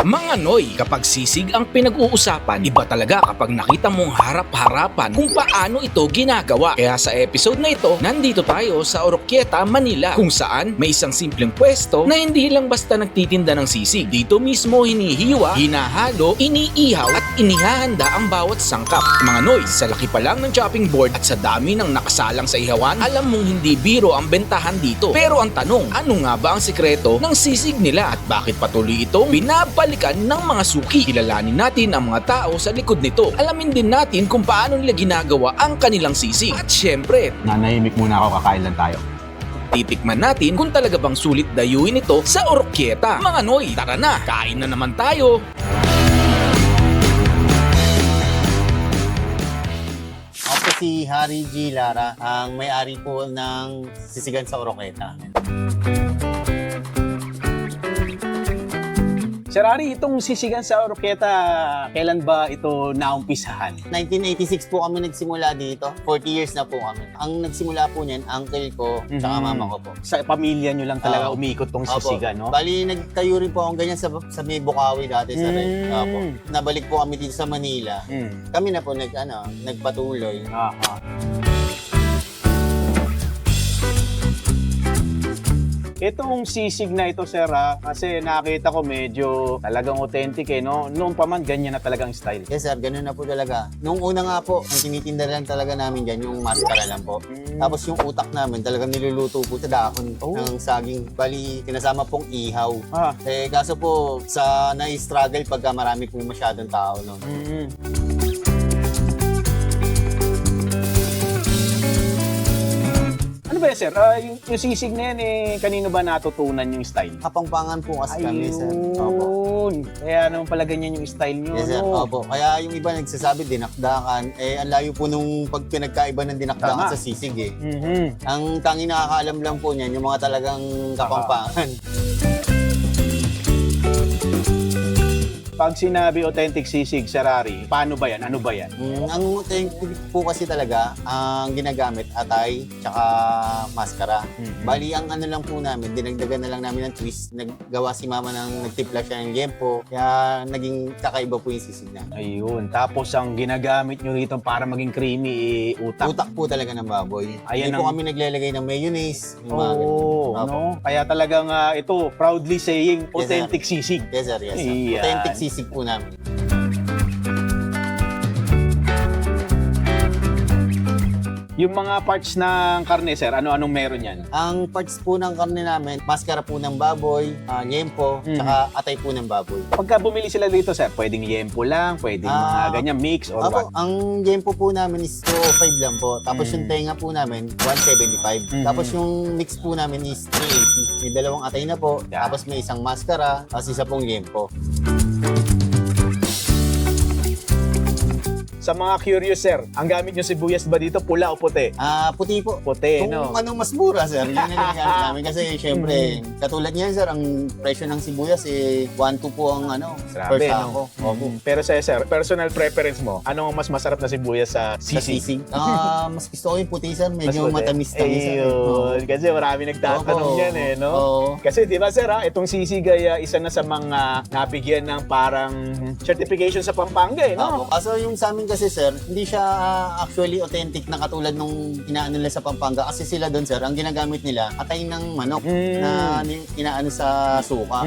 Mga Noy, kapag sisig ang pinag-uusapan, iba talaga kapag nakita mong harap-harapan kung paano ito ginagawa. Kaya sa episode na ito, nandito tayo sa Oroquieta, Manila, kung saan may isang simpleng pwesto na hindi lang basta nagtitinda ng sisig. Dito mismo hinihiwa, hinahalo, iniihaw at inihahanda ang bawat sangkap. Mga Noy, sa laki pa lang ng chopping board at sa dami ng nakasalang sa ihawan, alam mong hindi biro ang bentahan dito. Pero ang tanong, ano nga ba ang sikreto ng sisig nila at bakit patuloy itong binabalikan ng mga suki? Kilalanin natin ang mga tao sa likod nito. Alamin din natin kung paano nila ginagawa ang kanilang sisig. At syempre, nanahimik muna ako, kakain lang tayo. titikman natin kung talaga bang sulit dayuhin ito sa Oroquieta. Mga Noy, tara na, kain na naman tayo! Ako si Harry G. Lara, ang may-ari po ng sisigan sa Oroquieta. Sir Ari, itong sisigan sa Oroquieta, kailan ba ito naumpisahan? 1986 po kami nagsimula dito. 40 years na po kami. Ang nagsimula po niyan, uncle ko, tsaka mama ko po. Sa pamilya nyo lang talaga Oo. umikot tong Opo. sisigan, no? Bali, nagtayo rin po akong ganyan sa may Bukawi dati sa Red. Opo. Nabalik po kami dito sa Manila. Kami na po nagpatuloy. Aha. Itong sisig na ito, sir, kasi nakita ko medyo talagang authentic no? Noon pa man, ganyan na talagang style. Yes sir, ganun na po talaga. Nung una nga po, ang tinitinda lang talaga namin dyan, yung maskara lang po. Tapos yung utak namin, talagang niluluto po sa dahon ng saging. Bali, kinasama pong ihaw. Kaso po, sa na-struggle pagka marami po masyadong tao. No? Ano ba yan, sir? Yung sisig na yan, kanino ba natutunan yung style? Kapangpangan po kasi kami, sir. Opo. Ayun. Kaya naman pala ganyan yung style nyo. Yes, sir. no? Opo. Kaya yung iba nagsasabi, dinakdakan. Ang layo po nung pag pinagkaiba ng dinakdakan Tama. sa sisig eh. Mhm. Ang tanging nakakaalam lang po niyan, yung mga talagang kapangpangan. Pag sinabi authentic sisig, Sir Ari, paano ba yan? Ano ba yan? Ang authentic po kasi talaga, ang ginagamit, atay, tsaka maskara. Bali, ang ano lang po namin, dinagdagan na lang namin ng twist. Naggawa si mama nagtimpla siya ng yempo, kaya naging kakaiba po yung sisig na. Ayun. Tapos ang ginagamit nyo rito para maging creamy, utak. Utak po talaga ng baboy. Ayan Hindi po ang- kami naglalagay ng mayonnaise. Yung mga ganun. Oo, Opo. no? Kaya talagang ito, proudly saying authentic sisig. Yes sir, yes sir. Iyan. Authentic sisig po namin. Yung mga parts ng karne, sir, ano-anong meron yan? Ang parts po ng karne namin, maskara po ng baboy, yempo, tsaka atay po ng baboy. Pagka bumili sila dito, sir, pwedeng yempo lang, pwedeng mga ganyan mix or what? Apo, ang yempo po namin is 205 lang po. Tapos yung tenga po namin, 175. Tapos yung mix po namin is 380. May dalawang atay na po, Yeah. tapos may isang maskara, tapos isa pong yempo. Sa mga curious, sir, ang gamit nyo sibuyas ba dito, pula o puti? Puti po. Puti, Kung no? ano mas mura, sir, yun ang ginagamit namin. Kasi syempre, katulad niyan, sir, ang presyo ng sibuyas, 1-2 po ang per Grabe, sako. no? Opo. Pero sir, personal preference mo, ano ang mas masarap na sibuyas sa Sa sisig? sisig. Mas gusto ko yung puti, sir. Medyo Mas puti? matamis-tamis. sir. Ayun. Kasi marami nagtatanong Opo. yan, no? Oo. Kasi di ba, sir, itong sisig ay isa na sa mga nabigyan ng parang certification sa Pampanga, no? Opo. Kaso yung sa amin kasi, sir, hindi siya actually authentic na katulad nung inaano nila sa Pampanga. Kasi sila doon, sir, ang ginagamit nila, atay ng manok na inaano sa suka.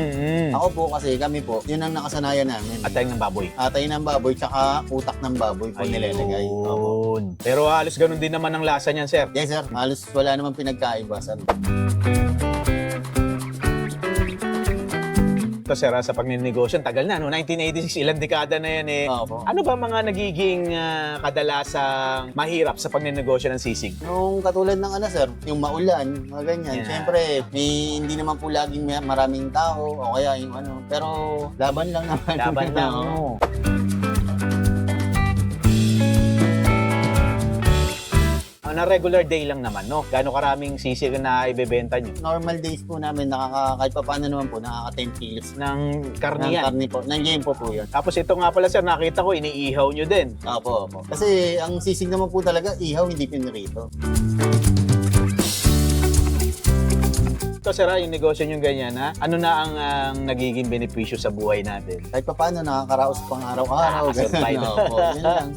Ako po kasi, kami po, yun ang nakasanayan namin. At ng baboy. Atay ng baboy, tsaka utak ng baboy po nilalagay. Opo. Ayun. Pero halos ganun din naman ang lasa niyan, sir. Yes, sir. Halos wala namang pinagkaiba, sir. Ito, sir, sa pagninegosyo, tagal na, no? 1986, ilang dekada na yan, Opo. Ano ba mga nagiging kadalasang mahirap sa pagninegosyo ng sisig? Yung katulad ng sir, yung maulan, mga ganyan. Yeah. Siyempre, hindi naman po laging maraming tao o kaya yung pero laban lang naman. Laban lang, Oo. no? Na regular day lang naman, no? Gaano karaming sisig na ibebenta nyo? Normal days po namin, kahit pa paano naman po, nakaka 10 kilos Ng karne ng yan. karne po. Ng yempo po yun. Tapos ito nga pala, sir, nakita ko, iniihaw nyo din. Opo, opo. Kasi ang sisig naman po talaga, ihaw, hindi pinirito. Ito, ito, sir, yung negosyo nyo ganyan, ha? Ano na ang nagiging benepisyo sa buhay natin? Kahit pa paano, nakakaraos pang araw-araw. Nakakasurvive. Ganun, opo, yun lang.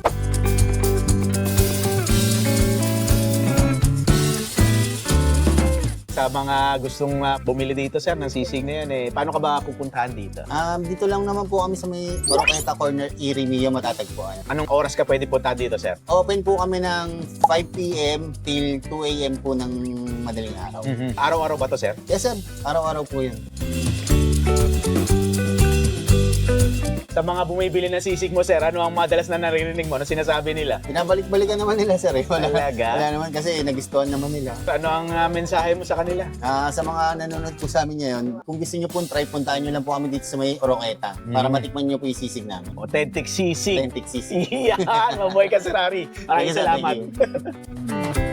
Sa mga gustong bumili dito, sir, ng sisig na yan, paano ka ba pupuntahan dito? Dito lang naman po kami sa may Oroqueta Corner, Irimillo, matatagpuan. Anong oras ka pwede puntahan dito, sir? Open po kami ng 5 p.m. till 2 a.m. po ng madaling araw. Araw-araw ba to, sir? Yes, sir. Araw-araw po yun. Sa mga bumibili ng sisig mo, sir, ano ang madalas na naririnig mo? Ano sinasabi nila? Binabalik-balikan naman nila, sir. Wala naman kasi nagustuhan naman nila. Ano ang mensahe mo sa kanila? Sa mga nanonood po sa amin ngayon, kung gusto nyo po try, puntahan nyo lang po kami dito sa may Oroqueta para matikman nyo po yung sisig namin. Authentic sisig. Authentic sisig. Yan! Mabuhay ka, Sir Harry. Maraming Thank you, sir. salamat. Thank you.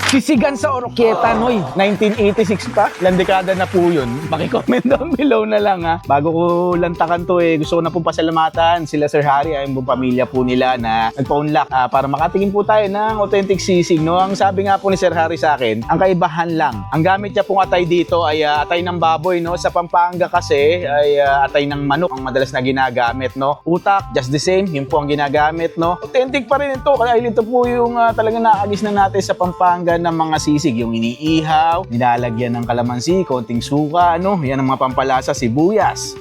Sisigan sa Oroquieta, Noy. 1986 pa. Ilang dekada na po yun. Paki-comment down below na lang, ha. Bago ko lantakan to, gusto ko na pong pasalamatan sila Sir Harry, yung buong pamilya po nila na nagpa-unlock para makatingin po tayo ng authentic sisig, no. Ang sabi nga po ni Sir Harry sa akin, ang kaibahan lang. Ang gamit niya pong atay dito ay atay ng baboy, no. Sa Pampanga kasi ay atay ng manok ang madalas na ginagamit, no. Utak, just the same, yun po ang ginagamit, no. Authentic pa rin ito, kaya ito po yung talagang nakagis na natin sa Pampanga ng mga sisig, yung iniihaw, nilalagyan ng kalamansi, konting suka, ano, yan ang mga pampalasa, sibuyas.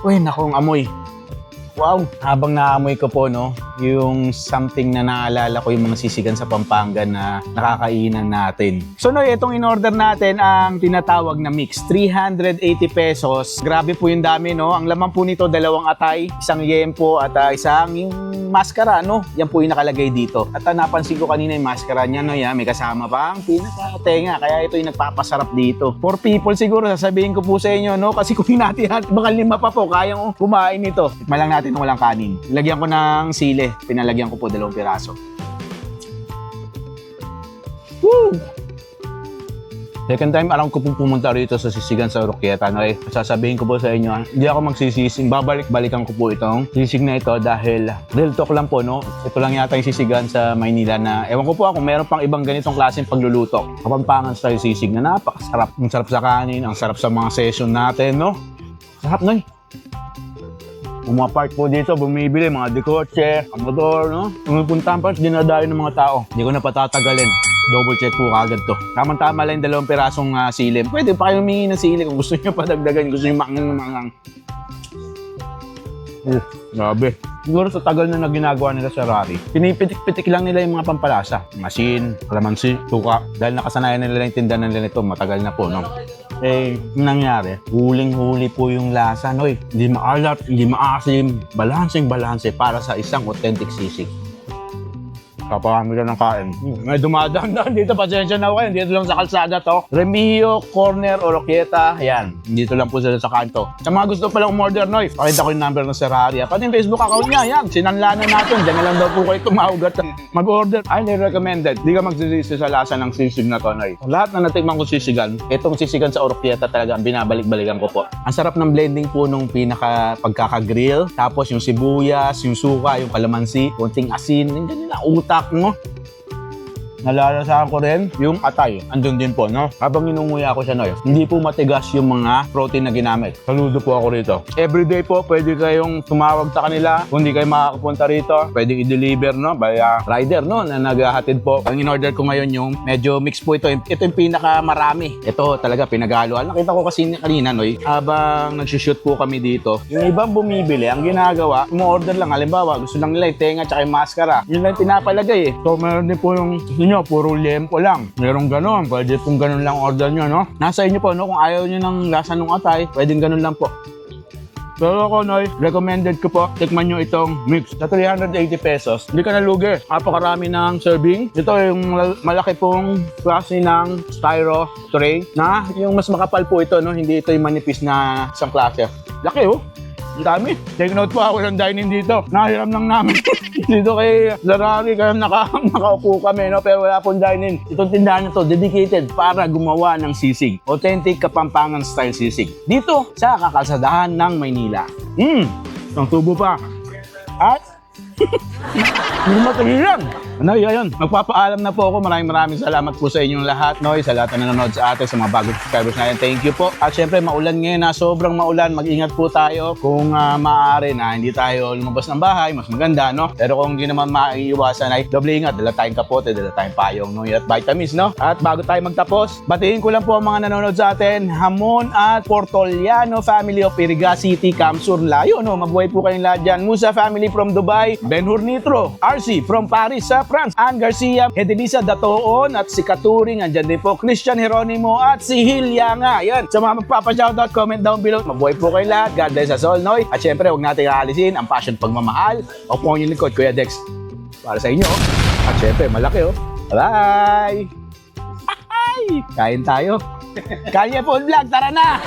Uy, nakong amoy. Wow, habang naamoy ko po, no, yung something na naalala ko yung mga sisigan sa Pampanga na nakakainan natin. So, no, itong in-order natin ang tinatawag na mix. 380 pesos. Grabe po yung dami, no. Ang laman po nito, 2 atay, isang yempo at isang yung maskara, no. Yan po yung nakalagay dito. At napansin ko kanina yung maskara niya, no, yan, may kasama pa ang pinaka-tenga. Kaya ito yung nagpapasarap dito. For people siguro, sasabihin ko po sa inyo, no, kasi kung natin baka 5 pa po, kayang kumain ito. Tikman lang natin kung walang kanin. Lagyan ko ng sili. Pinalagyan ko po 2 piraso. Woo! Second time alam ko pong pumunta rito sa sisigan sa Oroquieta. No? Sasabihin ko po sa inyo, hindi ako magsisising. Babalik-balikan ko po itong sisig na ito dahil real talk lang po, no? Ito lang yata yung sisigan sa Maynila na ewan ko po kung meron pang ibang ganitong klaseng pagluluto. Kapampangan style sisig na napakasarap. Ang sarap sa kanin, ang sarap sa mga session natin, no? Sarap, Noy. Pumapart po dito, bumibili, mga dekotse, ang motor, no? Pumupuntahan pa, dinadayo ng mga tao. Hindi ko na patatagalin. Double check po kagad to. Tama-tama lang 2 pirasong silim. Pwede pa kayo humingi ng sili kung gusto nyo padagdagan, gusto nyo mangang. Grabe. Siguro sa tagal na ginagawa nila sa Rari, pinipitik-pitik lang nila yung mga pampalasa. Asin, kalamansi, suka. Dahil nakasanayan nila yung tindahan nila nito, matagal na po, no? Yung nangyari, huling-huli po yung lasa, Noy. Hindi maalat, hindi maasim, balanseng-balanse para sa isang authentic sisig. Kaparami ka ng kain. May dumadaan dito, pasensya na kayo. Dito lang sa kalsada to. Remillo Corner, Oroquieta. Ayan, dito lang po sila sa kanto. Sa mga gusto palang umorder, Noy, pakita ko yung number ng Sir Harry. Pati yung Facebook account niya, yan. Sinanlanan natin. Diyan na lang daw po kayo tumawag at mag-order. Highly recommended. Di ka magsisisi sa lasa ng sisig na to, Noy. Lahat na natikman ko sisigan, itong sisigan sa Oroquieta talaga ang binabalik-balikan ko po. Ang sarap ng blending po nung pinaka pagkakagrill. Tapos yung sibuyas, yung suka, yung kalamansi, konting asin, yung ganyan na utak mo. Nalalasahan ko rin yung atay. Andun din po, no? Habang inunguya ako siya, Noy, hindi po matigas yung mga protein na ginamit. Saludo po ako rito. Everyday po, pwede kayong tumawag sa kanila. Kung hindi kayo makakapunta rito, pwedeng i-deliver, no? By rider, no? Na naghahatid po. Ang in-order ko ngayon yung medyo mix po ito. Ito yung pinakamarami. Ito talaga pinaghaluan. Nakita ko kasi kanina, Noy, habang nagsushoot po kami dito, yung ibang bumibili, ang ginagawa, umorder lang. Halimbawa, gusto lang nila yung tenga at yung maskara. Yun lang pinapalagay eh. So, meron din po yung nyo, puro liempo lang. Merong ganon, pwede pong ganon lang order nyo, no? Nasa inyo po, no? Kung ayaw nyo ng lasa ng atay, pwedeng ganon lang po. Pero ako, Noy, recommended ko po, tikman nyo itong mix. Sa 380 pesos, hindi ka nalugi. Napakarami ng serving. Ito yung malaki pong klase ng styro tray na yung mas makapal po ito, no? Hindi ito yung manipis na isang klase. Laki, oh. Ang dami. Take note po ako ng dining dito. Nahiram lang namin. Dito kay Larari, kaya nakaupo kami, no? Pero wala pong dining. Itong tindahan na to, dedicated para gumawa ng sisig. Authentic Kapampangan style sisig. Dito sa kakalsadahan ng Maynila. Ang tubo pa. At Hindi matigilan. Ano, yun. Magpapaalam na po ako. Maraming salamat po sa inyong lahat, Noy. Sa lahat na nanonood sa atin, sa mga bagong subscribers natin. Thank you po. At syempre, maulan ngayon na. Sobrang maulan. Mag-ingat po tayo. Kung maaari na hindi tayo lumabas ng bahay, mas maganda, no? Pero kung hindi naman maiiwasan ay doble ingat. Dala tayong kapote, dala tayong payong, Noy, at vitamins, no? At bago tayo magtapos, batiin ko lang po ang mga nanonood sa atin. Hamon at Portoliano family of Iriga City, Kamsur, Layo, no? Mabuhay po kayong lahat dyan. Musa family from Dubai, Ben Hurnitro, RC from Paris sa France, Ann Garcia, Edelisa Datoon, at si Katuring, andyan din po, Christian Jeronimo, at si Hilya nga. Yan, sa mga magpapa-shoutout, comment down below. Mabuhay po kayong lahat. God bless us all, Noy. At syempre, huwag natin aalisin ang passion pagmamahal. O po yung likod, Kuya Dex. Para sa inyo. At syempre, malaki, oh. Bye! Kain tayo. Kanya Food Vlog, tara na!